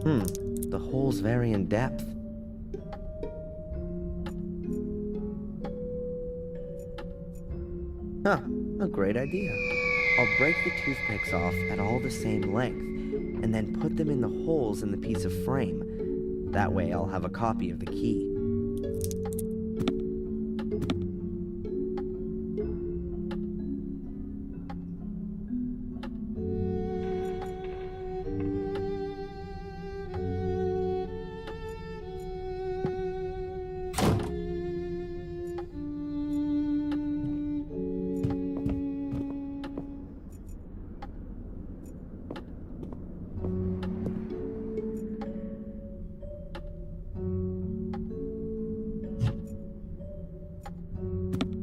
The hole's very in depth. Huh, a great idea. I'll break the toothpicks off at all the same length, and then put them in the holes in the piece of frame. That way I'll have a copy of the key.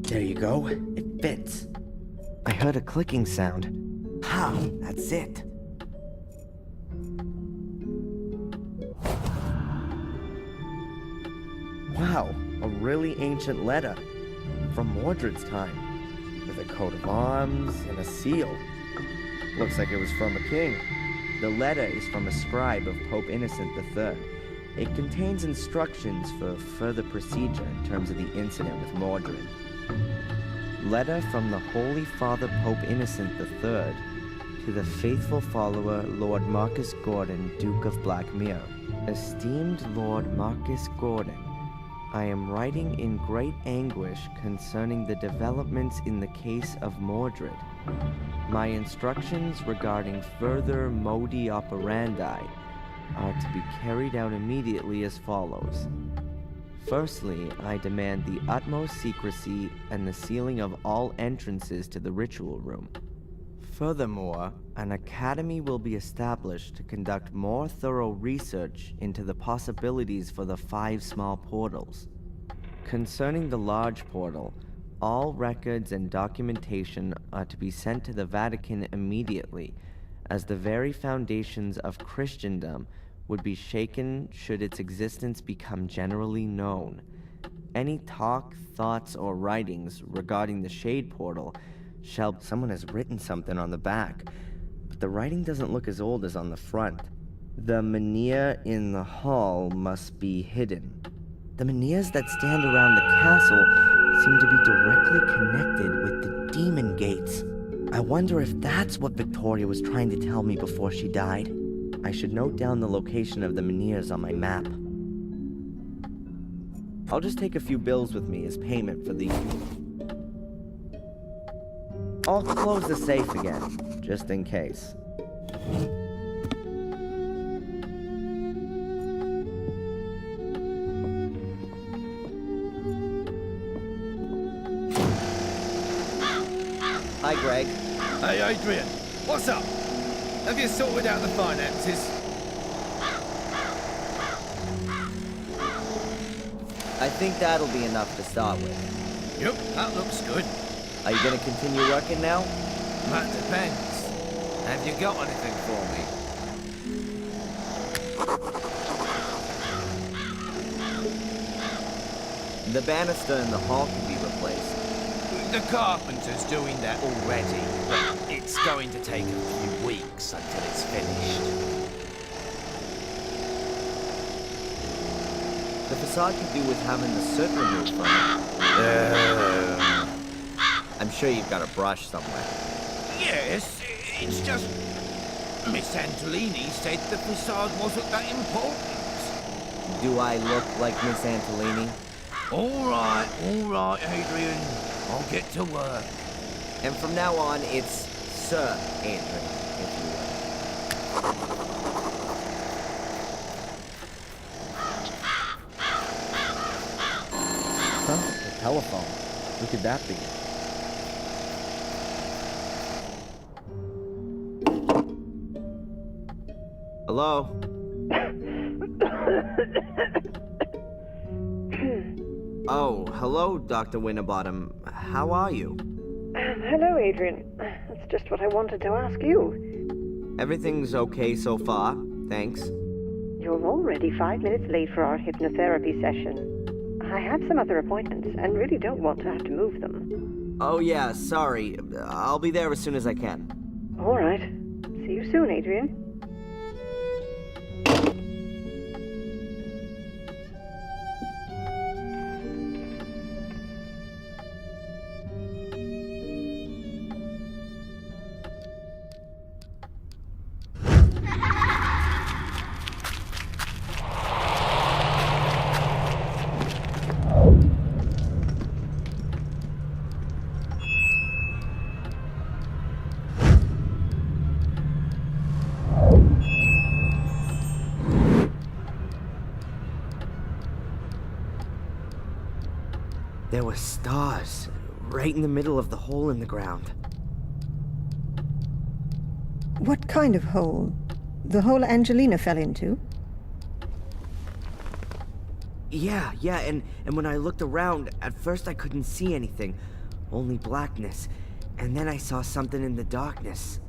There you go. It fits. I heard a clicking sound. Ha! That's it. Wow, a really ancient letter. From Mordred's time. With a coat of arms and a seal. Looks like it was from a king. The letter is from a scribe of Pope Innocent III. It contains instructions for further procedure in terms of the incident with Mordred. Letter from the Holy Father Pope Innocent III to the faithful follower Lord Marcus Gordon, Duke of Blackmere. Esteemed Lord Marcus Gordon, I am writing in great anguish concerning the developments in the case of Mordred. My instructions regarding further modi operandi are to be carried out immediately as follows. Firstly, I demand the utmost secrecy and the sealing of all entrances to the ritual room. Furthermore, an academy will be established to conduct more thorough research into the possibilities for the 5 small portals. Concerning the large portal, all records and documentation are to be sent to the Vatican immediately, as the very foundations of Christendom would be shaken should its existence become generally known. Any talk, thoughts, or writings regarding the Shade Portal shall... Someone has written something on the back, but the writing doesn't look as old as on the front. The menhir in the hall must be hidden. The menhirs that stand around the castle seem to be directly connected with the demon gates. I wonder if that's what Victoria was trying to tell me before she died. I should note down the location of the menhirs on my map. I'll just take a few bills with me as payment for these. I'll close the safe again, just in case. Hi, Greg. Hey, Adrian. What's up? Have you sorted out the finances? I think that'll be enough to start with. Yep, that looks good. Are you gonna continue working now? That depends. Have you got anything for me? The banister in the hall can be replaced. The carpenter's doing that already, but it's going to take a few weeks until it's finished. The facade could do with having the soot removed from it. I'm sure you've got a brush somewhere. Yes, it's just... Miss Antolini said the facade wasn't that important. Do I look like Miss Antolini? All right, Adrian. I'll get to work. And from now on, it's Sir Adrian, if you will. Huh? The telephone. Who could that be? Hello? Oh, hello, Dr. Winterbottom. How are you? Hello, Adrian. That's just what I wanted to ask you. Everything's okay so far, thanks. You're already 5 minutes late for our hypnotherapy session. I have some other appointments and really don't want to have to move them. Oh yeah, sorry. I'll be there as soon as I can. All right. See you soon, Adrian. There were stars right in the middle of the hole in the ground. What kind of hole? The hole Angelina fell into? Yeah, and when I looked around, at first I couldn't see anything, only blackness. And then I saw something in the darkness.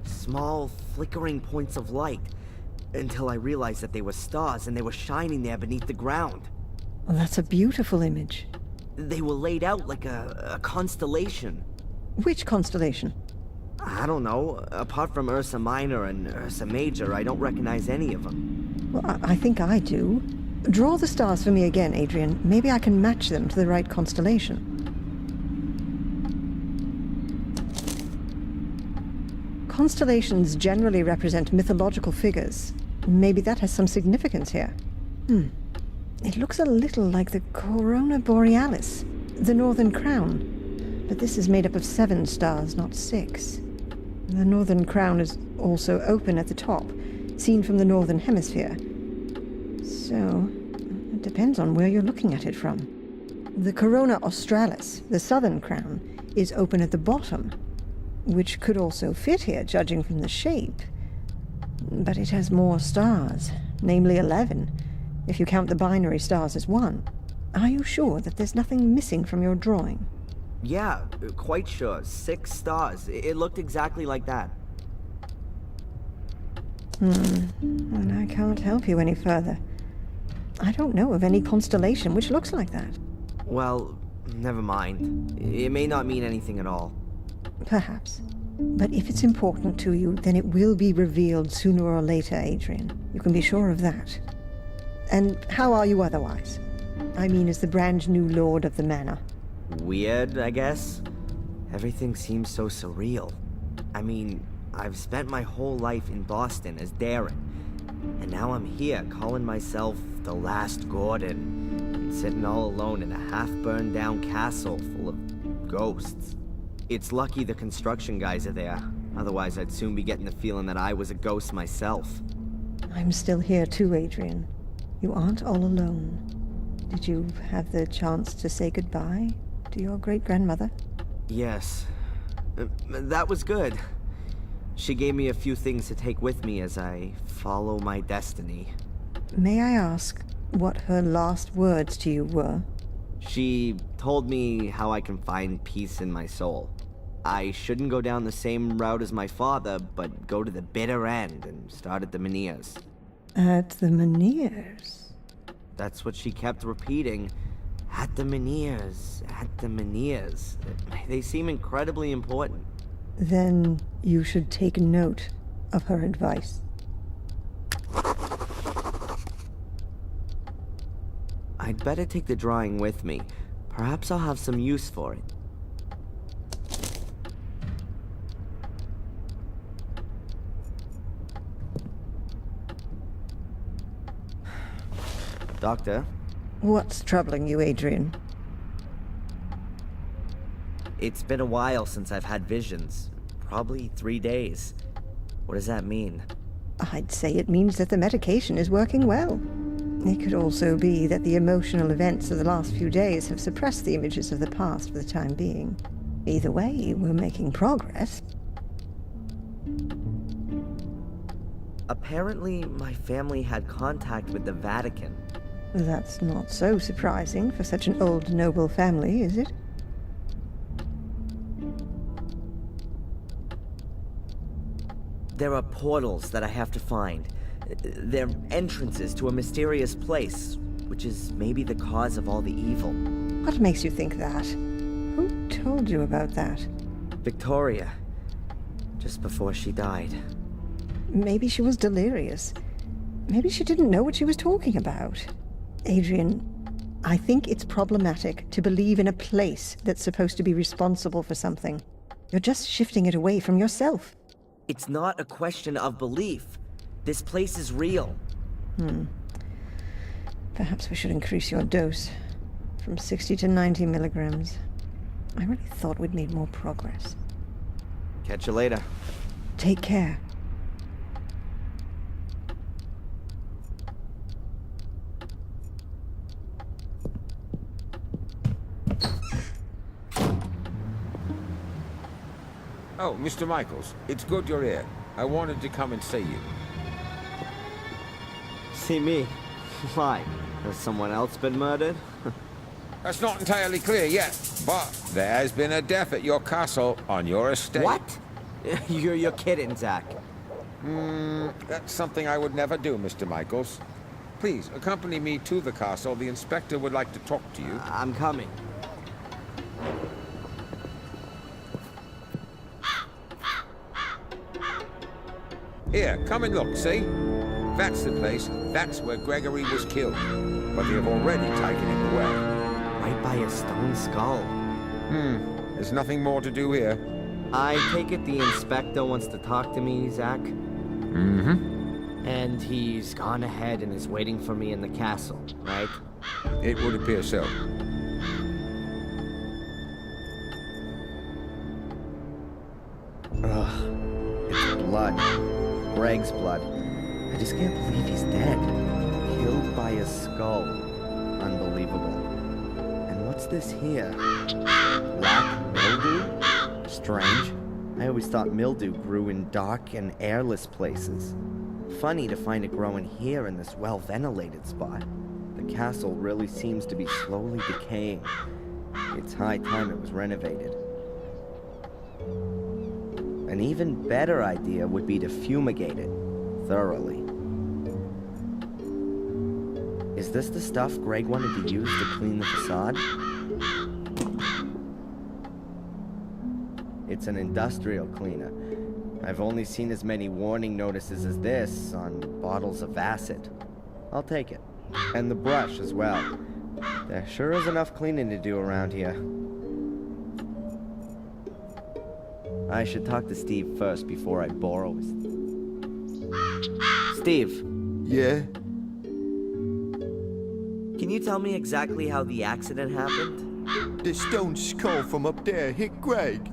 Small, flickering points of light, until I realized that they were stars and they were shining there beneath the ground. Well, that's a beautiful image. They were laid out like a constellation. Which constellation? I don't know. Apart from Ursa Minor and Ursa Major, I don't recognize any of them. Well, I think I do. Draw the stars for me again, Adrian. Maybe I can match them to the right constellation. Constellations generally represent mythological figures. Maybe that has some significance here. It looks a little like the Corona Borealis, the Northern Crown. But this is made up of 7 stars, not 6. The Northern Crown is also open at the top, seen from the Northern Hemisphere. So, it depends on where you're looking at it from. The Corona Australis, the Southern Crown, is open at the bottom, which could also fit here, judging from the shape. But it has more stars, namely 11, if you count the binary stars as 1. Are you sure that there's nothing missing from your drawing? Yeah, quite sure. 6 stars. It looked exactly like that. And I can't help you any further. I don't know of any constellation which looks like that. Well, never mind. It may not mean anything at all. Perhaps. But if it's important to you, then it will be revealed sooner or later, Adrian. You can be sure of that. And how are you otherwise? I mean, as the brand new lord of the manor. Weird, I guess. Everything seems so surreal. I mean, I've spent my whole life in Boston as Darren, and now I'm here calling myself the last Gordon, and sitting all alone in a half-burned down castle full of ghosts. It's lucky the construction guys are there, otherwise I'd soon be getting the feeling that I was a ghost myself. I'm still here too, Adrian. You aren't all alone. Did you have the chance to say goodbye to your great-grandmother? Yes. That was good. She gave me a few things to take with me as I follow my destiny. May I ask what her last words to you were? She told me how I can find peace in my soul. I shouldn't go down the same route as my father, but go to the bitter end and start at the Menhirs. At the Menhirs? That's what she kept repeating. At the Menhirs, at the Menhirs. They seem incredibly important. Then you should take note of her advice. I'd better take the drawing with me. Perhaps I'll have some use for it. Doctor? What's troubling you, Adrian? It's been a while since I've had visions. Probably 3 days. What does that mean? I'd say it means that the medication is working well. It could also be that the emotional events of the last few days have suppressed the images of the past for the time being. Either way, we're making progress. Apparently, my family had contact with the Vatican. That's not so surprising for such an old noble family, is it? There are portals that I have to find. They're entrances to a mysterious place, which is maybe the cause of all the evil. What makes you think that? Who told you about that? Victoria, just before she died. Maybe she was delirious. Maybe she didn't know what she was talking about. Adrian, I think it's problematic to believe in a place that's supposed to be responsible for something. You're just shifting it away from yourself. It's not a question of belief. This place is real. Perhaps we should increase your dose from 60 to 90 milligrams. I really thought we'd made more progress. Catch you later. Take care. Oh, Mr. Michaels, it's good you're here. I wanted to come and see you. See me? Why? Has someone else been murdered? That's not entirely clear yet, but there has been a death at your castle on your estate. What? You're kidding, Zach. That's something I would never do, Mr. Michaels. Please, accompany me to the castle. The inspector would like to talk to you. I'm coming. Here, come and look, see? That's the place. That's where Gregory was killed. But they have already taken him away. Right by a stone skull. There's nothing more to do here. I take it the inspector wants to talk to me, Zach? And he's gone ahead and is waiting for me in the castle, right? It would appear so. Ugh. It's blood. Greg's blood. I just can't believe he's dead. Killed by a skull. Unbelievable. And what's this here? Black mildew? Strange. I always thought mildew grew in dark and airless places. Funny to find it growing here in this well-ventilated spot. The castle really seems to be slowly decaying. It's high time it was renovated. An even better idea would be to fumigate it thoroughly. Is this the stuff Greg wanted to use to clean the facade? It's an industrial cleaner. I've only seen as many warning notices as this on bottles of acid. I'll take it. And the brush as well. There sure is enough cleaning to do around here. I should talk to Steve first before I borrow his... Steve. Yeah? Can you tell me exactly how the accident happened? The stone skull from up there hit Greg.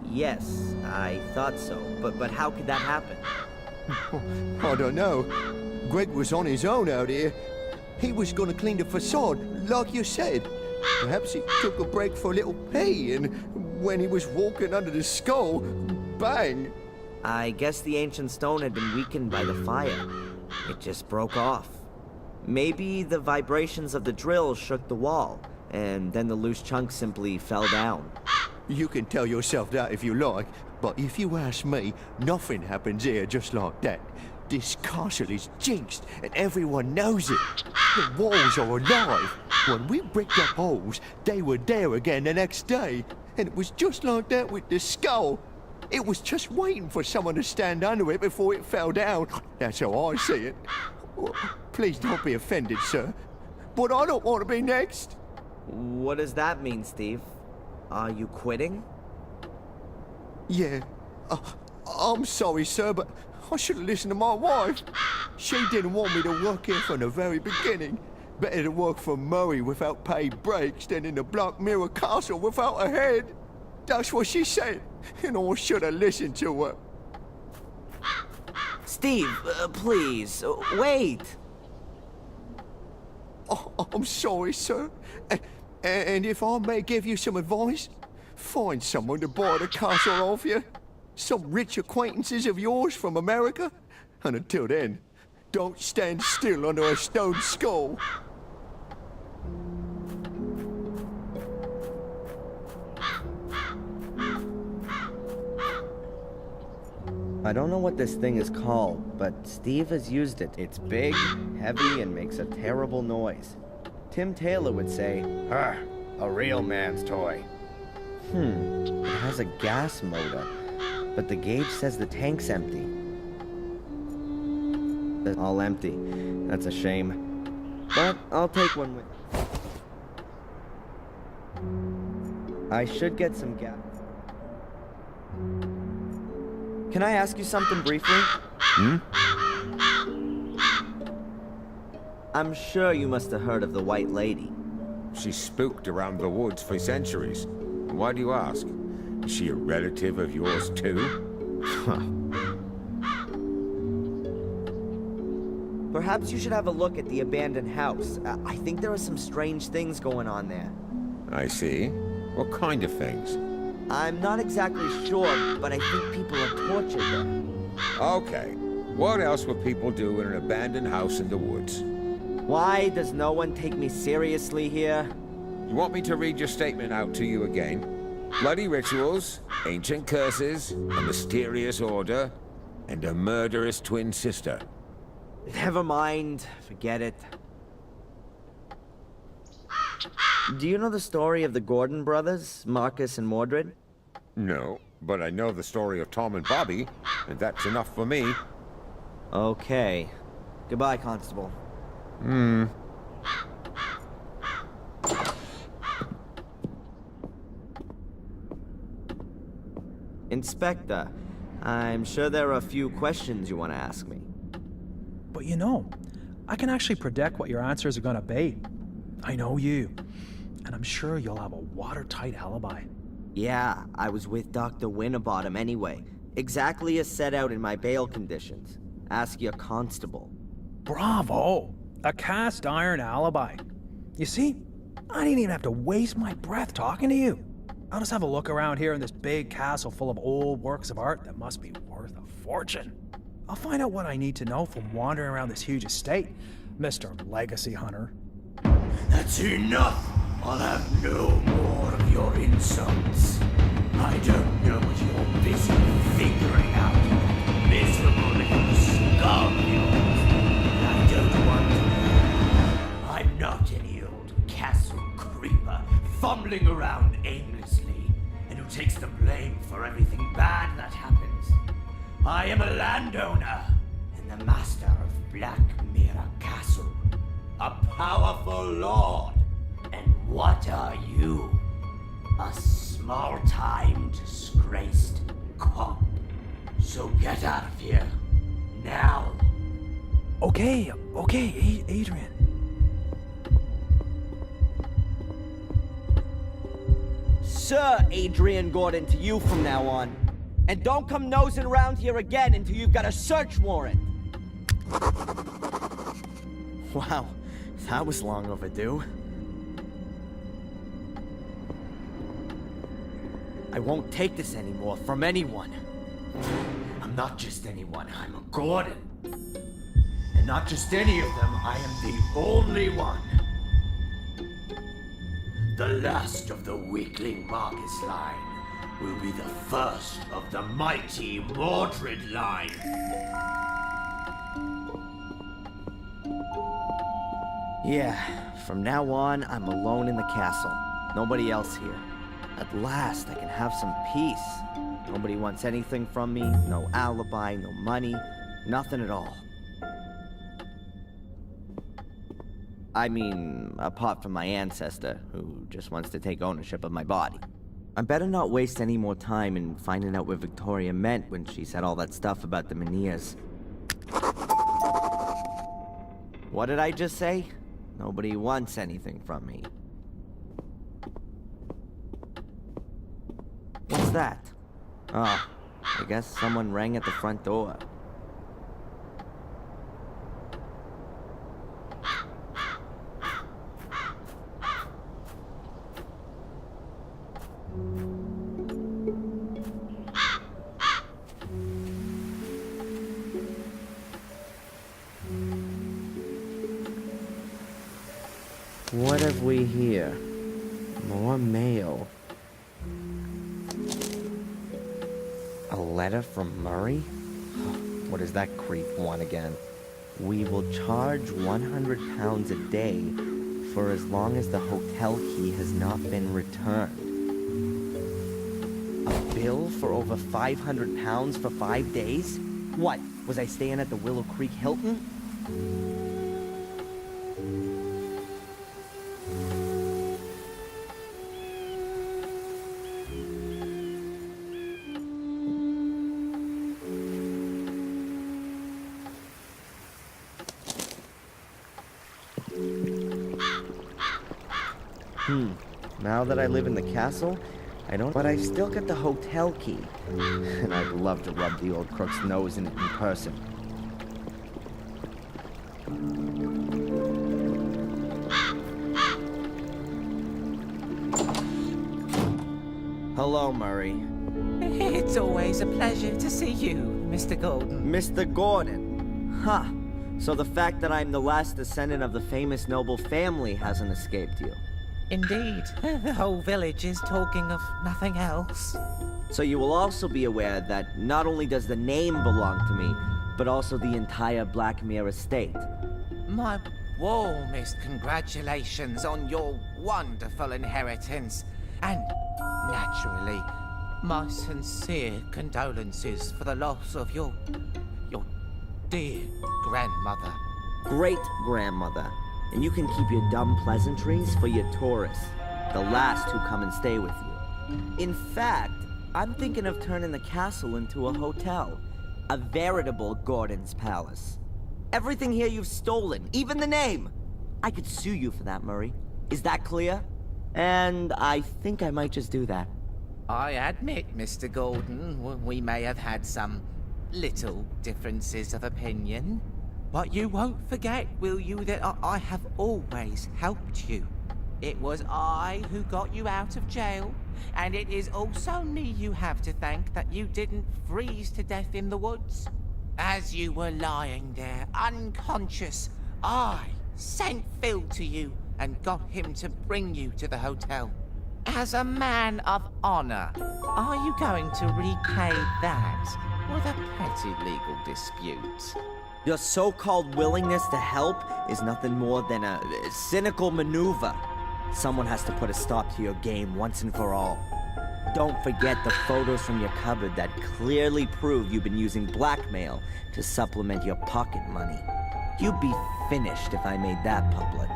Yes, I thought so. But how could that happen? I don't know. Greg was on his own out here. He was gonna clean the facade, like you said. Perhaps he took a break for a little pee, and when he was walking under the skull, bang! I guess the ancient stone had been weakened by the fire. It just broke off. Maybe the vibrations of the drill shook the wall, and then the loose chunk simply fell down. You can tell yourself that if you like, but if you ask me, nothing happens here just like that. This castle is jinxed, and everyone knows it. The walls are alive. When we bricked up holes, they were there again the next day. And it was just like that with the skull. It was just waiting for someone to stand under it before it fell down. That's how I see it. Please don't be offended, sir. But I don't want to be next. What does that mean, Steve? Are you quitting? Yeah. I'm sorry, sir, but I should have listened to my wife. She didn't want me to work here from the very beginning. Better to work for Murray without paid breaks than in the Black Mirror Castle without a head. That's what she said, and I should have listened to her. Steve, please, wait. Oh, I'm sorry, sir. And if I may give you some advice, find someone to buy the castle off you. Some rich acquaintances of yours from America. And until then, don't stand still under a stone skull. I don't know what this thing is called, but Steve has used it. It's big, heavy, and makes a terrible noise. Tim Taylor would say, a real man's toy. It has a gas motor, but the gauge says the tank's empty. It's all empty. That's a shame. But I'll take one with me. I should get some gas. Can I ask you something briefly? I'm sure you must have heard of the White Lady. She's spooked around the woods for centuries. Why do you ask? Is she a relative of yours too? Perhaps you should have a look at the abandoned house. I think there are some strange things going on there. I see. What kind of things? I'm not exactly sure, but I think people are tortured there. Okay. What else would people do in an abandoned house in the woods? Why does no one take me seriously here? You want me to read your statement out to you again? Bloody rituals, ancient curses, a mysterious order, and a murderous twin sister. Never mind. Forget it. Do you know the story of the Gordon brothers, Marcus and Mordred? No, but I know the story of Tom and Bobby, and that's enough for me. Okay. Goodbye, Constable. Inspector, I'm sure there are a few questions you want to ask me. But you know, I can actually predict what your answers are gonna be. I know you, and I'm sure you'll have a watertight alibi. Yeah, I was with Dr. Winterbottom anyway. Exactly as set out in my bail conditions. Ask your constable. Bravo! A cast iron alibi. You see, I didn't even have to waste my breath talking to you. I'll just have a look around here in this big castle full of old works of art that must be worth a fortune. I'll find out what I need to know from wandering around this huge estate, Mr. Legacy Hunter. That's enough! I'll have no more of your insults. I don't know what you're busy figuring out. Miserable little scum of yours. And I don't want to know. I'm not any old castle creeper fumbling around aimlessly and who takes the blame for everything bad that happens. I am a landowner and the master of Black Mirror Castle. A powerful lord. And what are you? A small-time disgraced cop. So get out of here. Now. Okay, Adrian. Sir Adrian Gordon to you from now on. And don't come nosing around here again until you've got a search warrant. Wow, that was long overdue. I won't take this anymore from anyone. I'm not just anyone, I'm a Gordon. And not just any of them, I am the only one. The last of the weakling Marcus line will be the first of the mighty Mordred line. Yeah, from now on, I'm alone in the castle. Nobody else here. At last, I can have some peace. Nobody wants anything from me, no alibi, no money, nothing at all. I mean, apart from my ancestor, who just wants to take ownership of my body. I better not waste any more time in finding out what Victoria meant when she said all that stuff about the Menhirs. What did I just say? Nobody wants anything from me. What's that? Oh, I guess someone rang at the front door. What have we here? More mail. A letter from Murray? What does that creep want again? We will charge 100 pounds a day for as long as the hotel key has not been returned. A bill for over 500 pounds for 5 days? What, was I staying at the Willow Creek Hilton? Now that I live in the castle, I don't... But I still got the hotel key. And I'd love to rub the old crook's nose in it in person. Hello, Murray. It's always a pleasure to see you, Mr. Gordon. Mr. Gordon. Huh. So the fact that I'm the last descendant of the famous noble family hasn't escaped you. Indeed. The whole village is talking of nothing else. So you will also be aware that not only does the name belong to me, but also the entire Blackmere estate. My warmest congratulations on your wonderful inheritance. And, naturally, my sincere condolences for the loss of your dear grandmother. Great-grandmother. And you can keep your dumb pleasantries for your tourists, the last who come and stay with you. In fact, I'm thinking of turning the castle into a hotel. A veritable Gordon's Palace. Everything here you've stolen, even the name. I could sue you for that, Murray. Is that clear? And I think I might just do that. I admit, Mr. Gordon, we may have had some little differences of opinion. But you won't forget, will you, that I have always helped you. It was I who got you out of jail, and it is also me you have to thank that you didn't freeze to death in the woods. As you were lying there, unconscious, I sent Phil to you and got him to bring you to the hotel. As a man of honor, are you going to repay that with a petty legal dispute? Your so-called willingness to help is nothing more than a cynical maneuver. Someone has to put a stop to your game once and for all. Don't forget the photos from your cupboard that clearly prove you've been using blackmail to supplement your pocket money. You'd be finished if I made that public.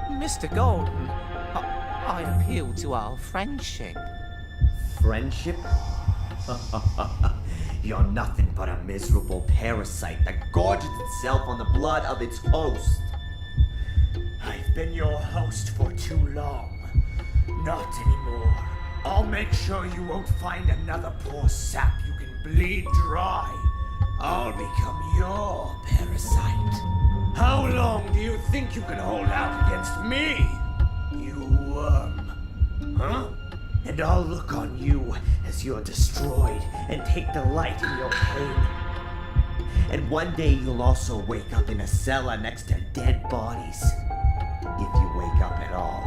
Mr. Gordon, I appeal to our friendship. Friendship? You're nothing but a miserable parasite that gorges itself on the blood of its host. I've been your host for too long. Not anymore. I'll make sure you won't find another poor sap you can bleed dry. I'll become your parasite. How long do you think you can hold out against me, you worm? Huh? And I'll look on you as you're destroyed and take delight in your pain. And one day you'll also wake up in a cellar next to dead bodies. If you wake up at all.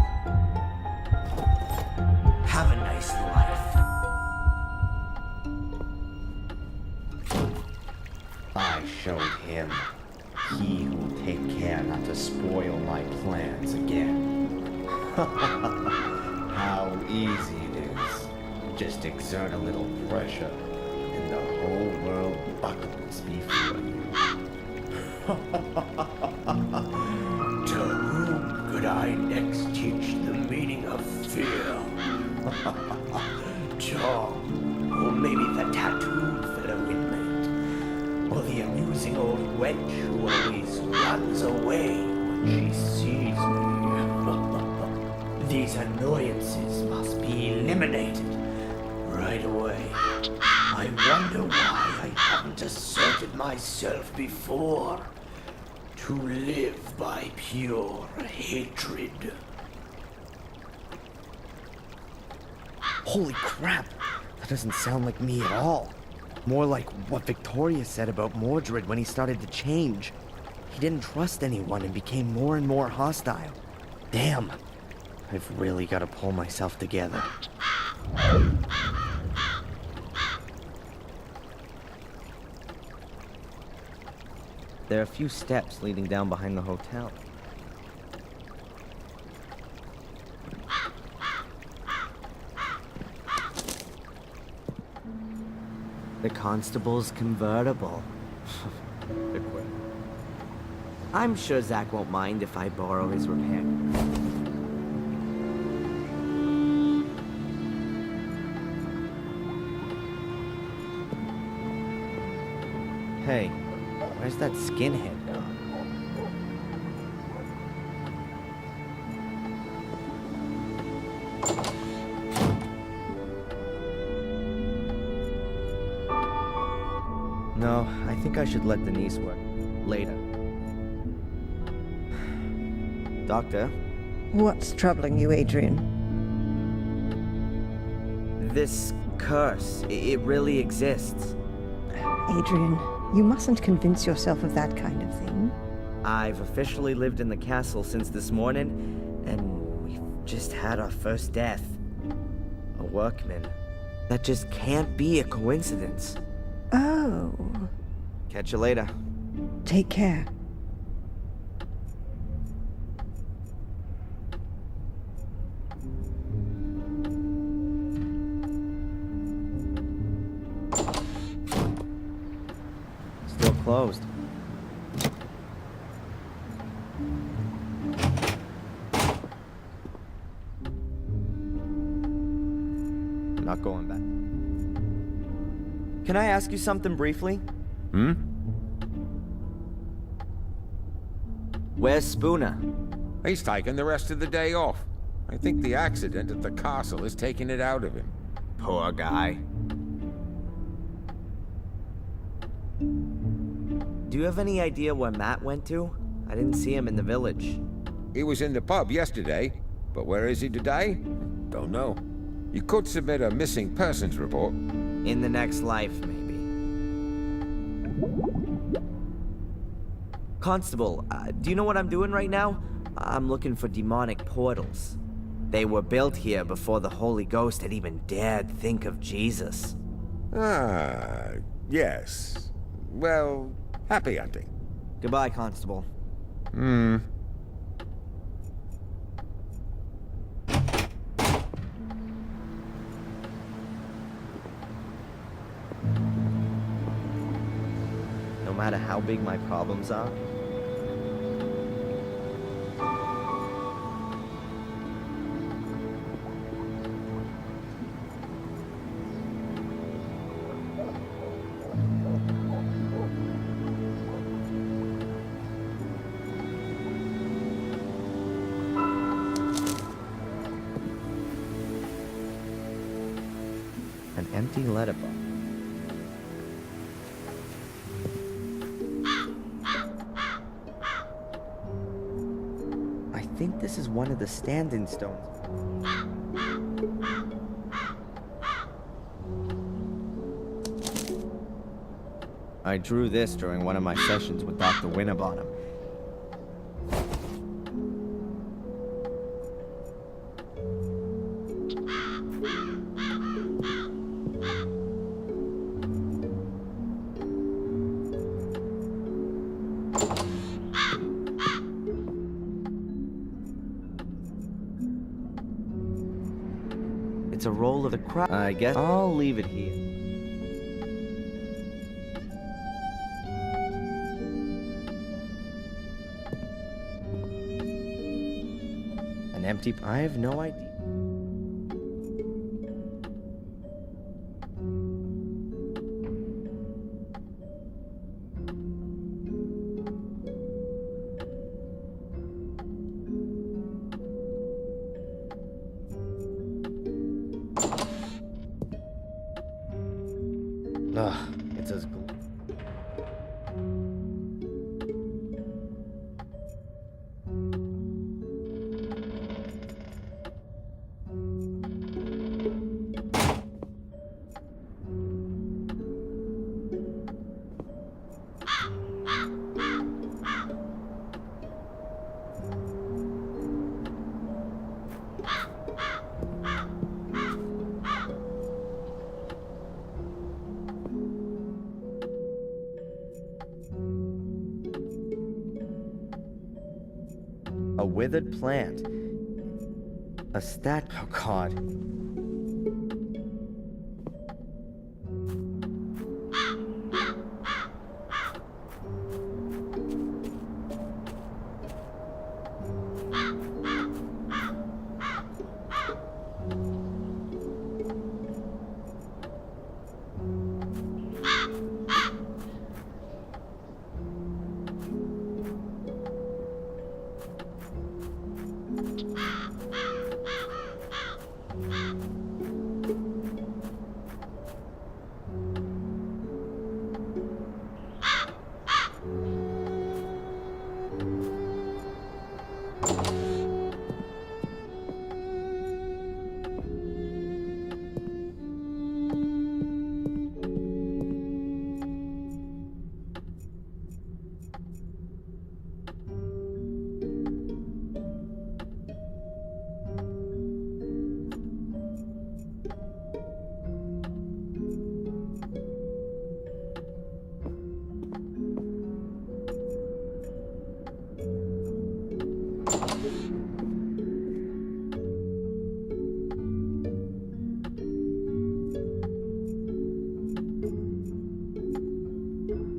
Have a nice life. I showed him. He will take care not to spoil my plans again. How easy it is. Just exert a little pressure, and the whole world buckles before you. To whom could I next teach the meaning of fear? Tom, or maybe the tattooed fellow inmate, or the amusing old wench who always runs away when she sees me. These annoyances must be eliminated right away. I wonder why I haven't asserted myself before. To live by pure hatred. Holy crap! That doesn't sound like me at all. More like what Victoria said about Mordred when he started to change. He didn't trust anyone and became more and more hostile. Damn. I've really got to pull myself together. There are a few steps leading down behind the hotel. The constable's convertible. I'm sure Zach won't mind if I borrow his repair. Hey, where's that skinhead gone? No, I think I should let Denise work. Later. Doctor? What's troubling you, Adrian? This curse, it really exists. Adrian, you mustn't convince yourself of that kind of thing. I've officially lived in the castle since this morning, and we've just had our first death. A workman. That just can't be a coincidence. Oh. Catch you later. Take care. Still closed. Not going back. Can I ask you something briefly? Hmm? Where's Spooner? He's taking the rest of the day off. I think the accident at the castle is taking it out of him. Poor guy. Do you have any idea where Matt went to? I didn't see him in the village. He was in the pub yesterday, but where is he today? Don't know. You could submit a missing persons report. In the next life, maybe. Constable, do you know what I'm doing right now? I'm looking for demonic portals. They were built here before the Holy Ghost had even dared think of Jesus. Ah, yes. Well, happy hunting. Goodbye, Constable. No matter how big my problems are, an empty letterbox. I think this is one of the standing stones. I drew this during one of my sessions with Dr. Winterbottom. It's a roll of the crowd. I guess I'll leave it here. An empty... I have no idea. Ugh, it's as gloomy. A withered plant. A stat... Oh, God.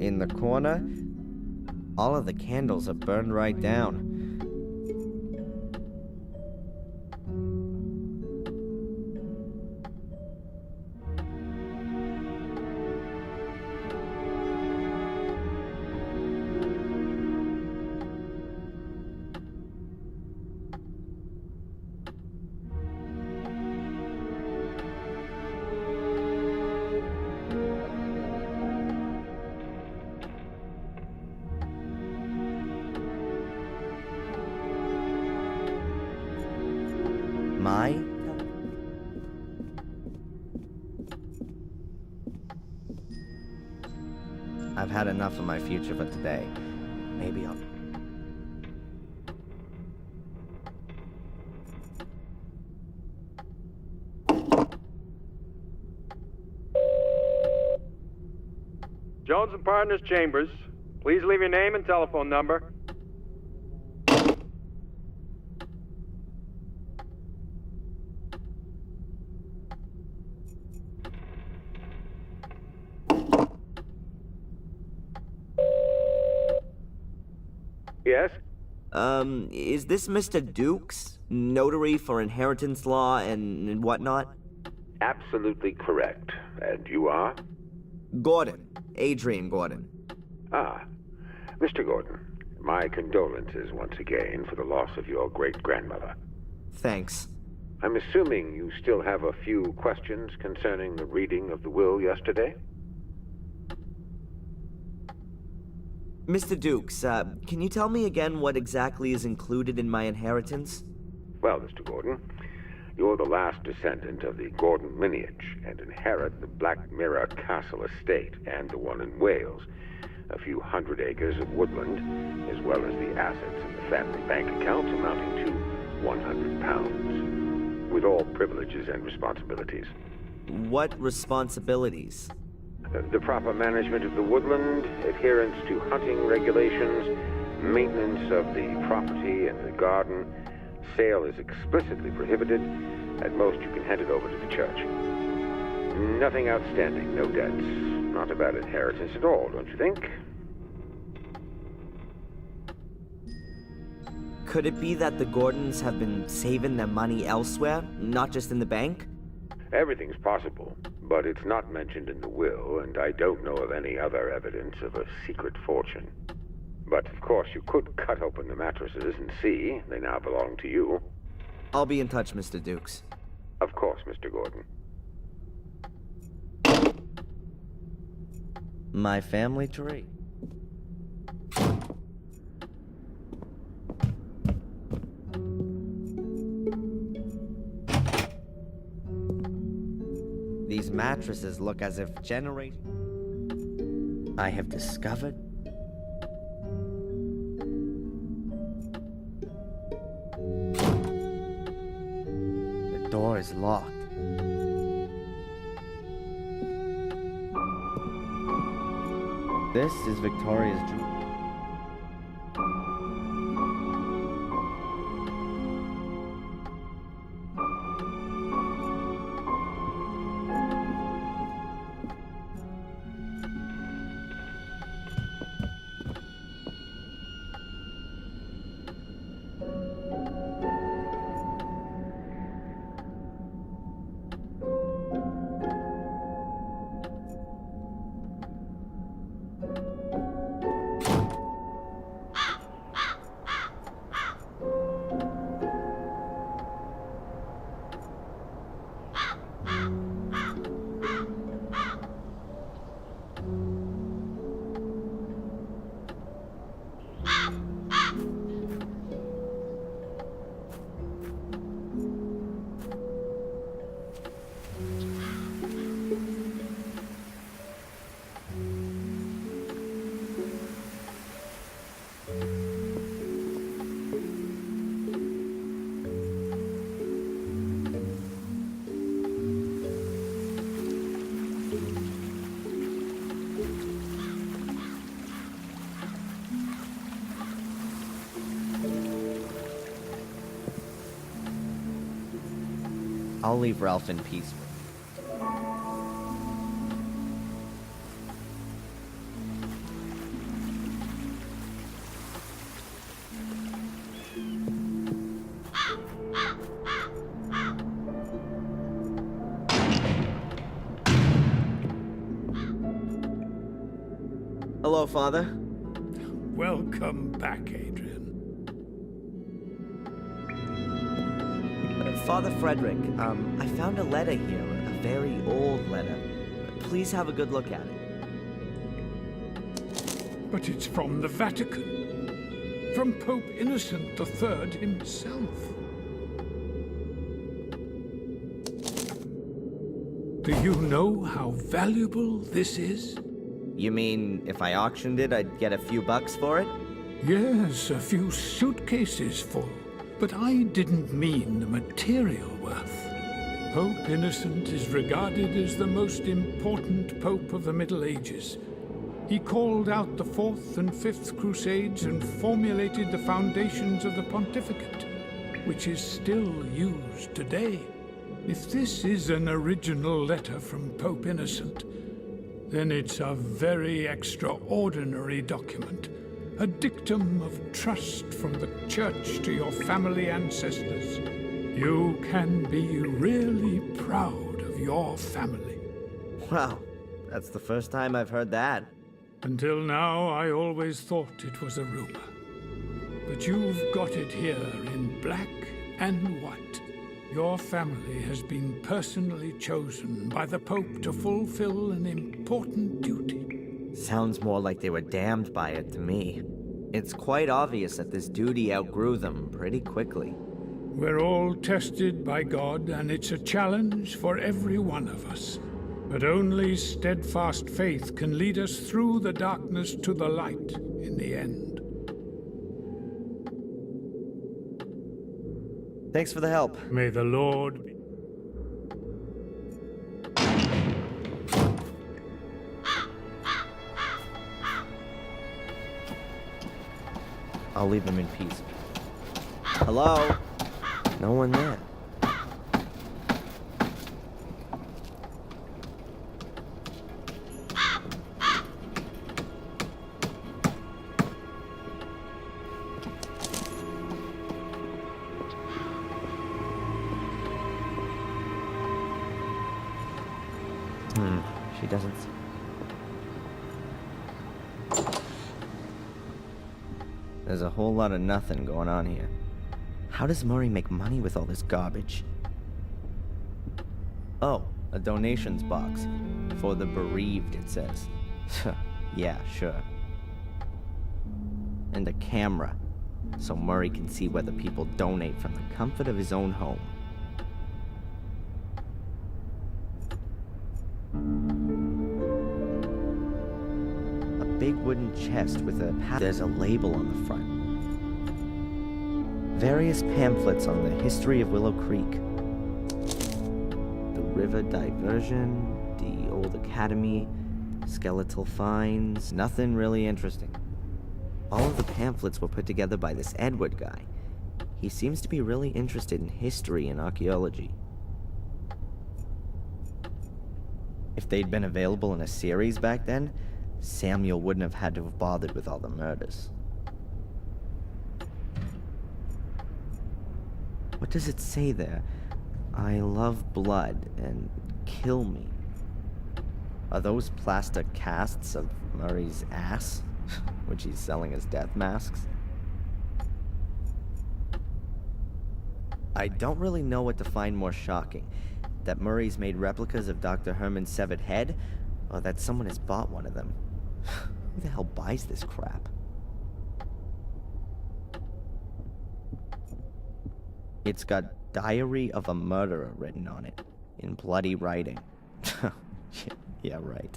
In the corner, all of the candles are burned right down. My? I've had enough of my future for today. Maybe I'll... Jones and Partners Chambers. Please leave your name and telephone number. Yes? Is this Mr. Dukes? Notary for inheritance law and whatnot? Absolutely correct. And you are? Gordon. Adrian Gordon. Ah, Mr. Gordon, my condolences once again for the loss of your great-grandmother. Thanks. I'm assuming you still have a few questions concerning the reading of the will yesterday? Mr. Dukes, can you tell me again what exactly is included in my inheritance? Well, Mr. Gordon, you're the last descendant of the Gordon lineage and inherit the Black Mirror Castle estate and the one in Wales, a few hundred acres of woodland, as well as the assets in the family bank account amounting to £100, with all privileges and responsibilities. What responsibilities? The proper management of the woodland, adherence to hunting regulations, maintenance of the property and the garden. Sale is explicitly prohibited. At most, you can hand it over to the church. Nothing outstanding, no debts. Not a bad inheritance at all, don't you think? Could it be that the Gordons have been saving their money elsewhere, not just in the bank? Everything's possible, but it's not mentioned in the will, and I don't know of any other evidence of a secret fortune. But, of course, you could cut open the mattresses and see. They now belong to you. I'll be in touch, Mr. Dukes. Of course, Mr. Gordon. My family tree. These mattresses look as if I have discovered the door is locked. This is Victoria's jewelry. I'll leave Ralph in peace. Hello, Father. Welcome back, Adrian. Father Frederick, I found a letter here, a very old letter. Please have a good look at it. But it's from the Vatican. From Pope Innocent III himself. Do you know how valuable this is? You mean if I auctioned it, I'd get a few bucks for it? Yes, a few suitcases full. But I didn't mean the material worth. Pope Innocent is regarded as the most important pope of the Middle Ages. He called out the Fourth and Fifth Crusades and formulated the foundations of the pontificate, which is still used today. If this is an original letter from Pope Innocent, then it's a very extraordinary document. A dictum of trust from the Church to your family ancestors. You can be really proud of your family. Wow, that's the first time I've heard that. Until now, I always thought it was a rumor. But you've got it here in black and white. Your family has been personally chosen by the Pope to fulfill an important duty. Sounds more like they were damned by it to me. It's quite obvious that this duty outgrew them pretty quickly. We're all tested by God, and it's a challenge for every one of us. But only steadfast faith can lead us through the darkness to the light in the end. Thanks for the help. May the Lord be... I'll leave them in peace. Hello? No one there. She doesn't see. There's a whole lot of nothing going on here. How does Murray make money with all this garbage? Oh, a donations box. For the bereaved, it says. Yeah, sure. And a camera, so Murray can see whether people donate from the comfort of his own home. Big wooden chest with a there's a label on the front. Various pamphlets on the history of Willow Creek. The river diversion, the old academy, skeletal finds, nothing really interesting. All of the pamphlets were put together by this Edward guy. He seems to be really interested in history and archaeology. If they'd been available in a series back then, Samuel wouldn't have had to have bothered with all the murders. What does it say there? I love blood and kill me. Are those plaster casts of Murray's ass, which he's selling as death masks? I don't really know what to find more shocking. That Murray's made replicas of Dr. Herman's severed head, or that someone has bought one of them. Who the hell buys this crap? It's got Diary of a Murderer written on it, in bloody writing. Yeah, right.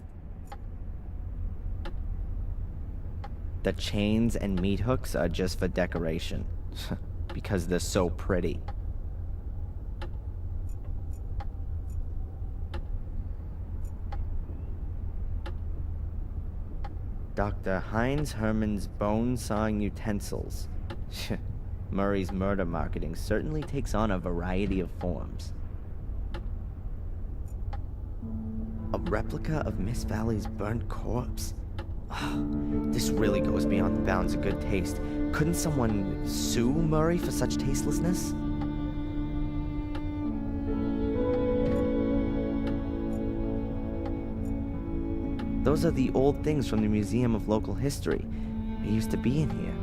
The chains and meat hooks are just for decoration, because they're so pretty. Dr. Heinz Herman's bone-sawing utensils. Murray's murder marketing certainly takes on a variety of forms. replica of Miss Valley's burnt corpse. This really goes beyond the bounds of good taste. Couldn't someone sue Murray for such tastelessness? Those are the old things from the Museum of Local History. They used to be in here.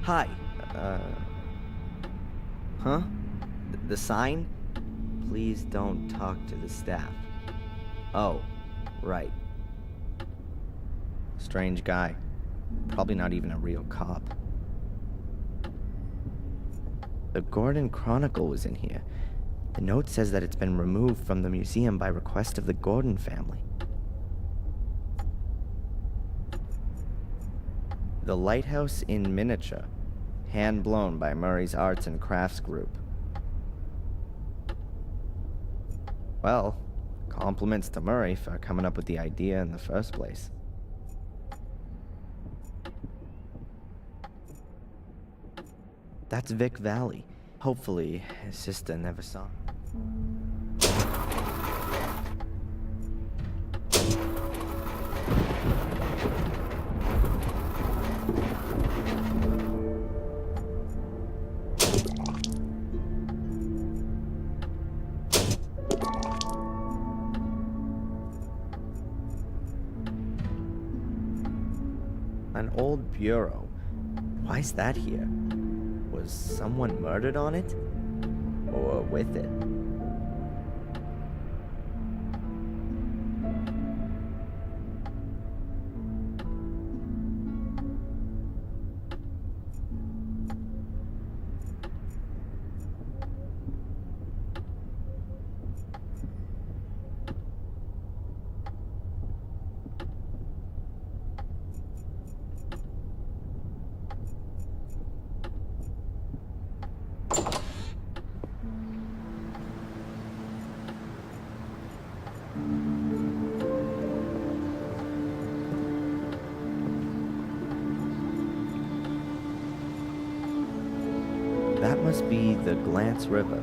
Hi. Huh? The sign? Please don't talk to the staff. Oh, right. Strange guy. Probably not even a real cop. The Gordon Chronicle was in here. The note says that it's been removed from the museum by request of the Gordon family. The Lighthouse in Miniature, hand-blown by Murray's Arts and Crafts Group. Well, compliments to Murray for coming up with the idea in the first place. That's Vic Valley. Hopefully, his sister never saw him. An old bureau. Why's that here? Was someone murdered on it? Or with it? That must be the Glance River.